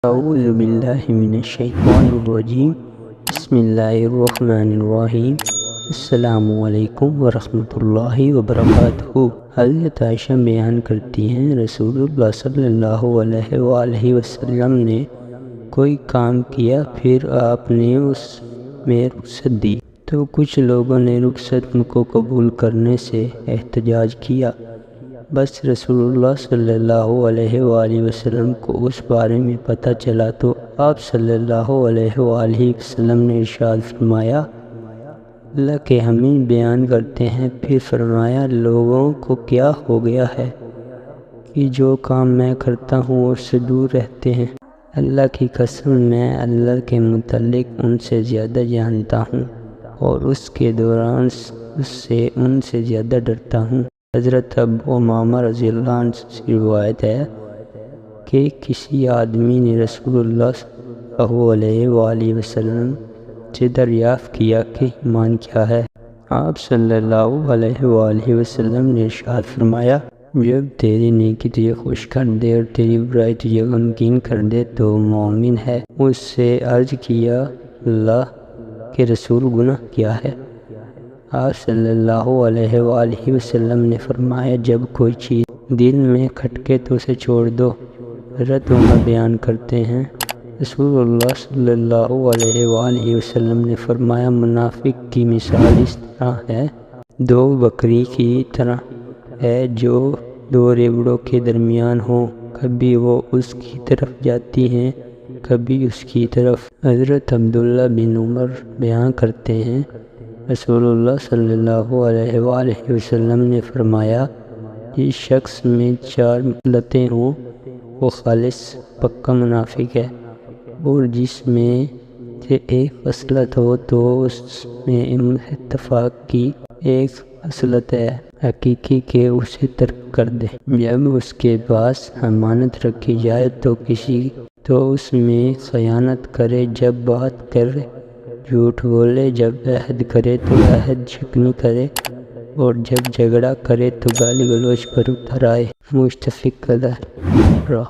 اعوذ باللہ من الشیطان الرجیم بسم اللہ الرحمن الرحیم السلام علیکم ورحمۃ اللہ وبرکاتہ۔ حضرت عائشہ بیان کرتی ہیں رسول اللہ صلی اللہ علیہ وآلہ وسلم نے کوئی کام کیا، پھر آپ نے اس میں رخصت دی تو کچھ لوگوں نے رخصت کو قبول کرنے سے احتجاج کیا۔ بس رسول اللہ صلی اللہ علیہ وآلہ وسلم کو اس بارے میں پتہ چلا تو آپ صلی اللہ علیہ وآلہ وسلم نے ارشاد فرمایا، اللہ کے حمید بیان کرتے ہیں، پھر فرمایا لوگوں کو کیا ہو گیا ہے کہ جو کام میں کرتا ہوں اس سے دور رہتے ہیں۔ اللہ کی قسم میں اللہ کے متعلق ان سے زیادہ جانتا ہوں اور اس کے دوران ان سے زیادہ ڈرتا ہوں۔ حضرت ابو امامہ رضی اللہ عنہ سے روایت ہے کہ کسی آدمی نے رسول اللہ صلی اللہ علیہ وآلہ وسلم سے دریافت کیا کہ ایمان کیا ہے۔ آپ صلی اللہ علیہ وآلہ وسلم نے ارشاد فرمایا، جب تیری نیکی تجھے خوش کر دے اور تیری برائی تجھے غمگین کر دے تو مومن ہے۔ اس سے عرض کیا، اللہ کے رسول گناہ کیا ہے؟ آپ صلی اللہ علیہ وآلہ وسلم نے فرمایا، جب کوئی چیز دل میں کھٹکے تو اسے چھوڑ دو۔ حضرت عمر بیان کرتے ہیں رسول اللہ صلی اللہ علیہ وآلہ وسلم نے فرمایا، منافق کی مثال اس طرح ہے، دو بکری کی طرح ہے جو دو ریوڑوں کے درمیان ہوں، کبھی وہ اس کی طرف جاتی ہیں کبھی اس کی طرف۔ حضرت عبداللہ بن عمر بیان کرتے ہیں رسول اللہ صلی اللہ علیہ وآلہ وسلم نے فرمایا، جس شخص میں 4 خصلتیں ہوں وہ خالص پکا منافق ہے، اور جس میں سے ایک خصلت ہو تو اس میں اتفاق کی ایک خصلت ہے حقیقی کہ اسے ترک کر دے۔ جب اس کے پاس امانت رکھی جائے تو اس میں خیانت کرے، جب بات کرے جھوٹ بولے، جب عہد کرے تو عہد شکنی کرے، اور جب جھگڑا کرے تو گالی گلوچ پر اتر آئے۔ متفق علیہ۔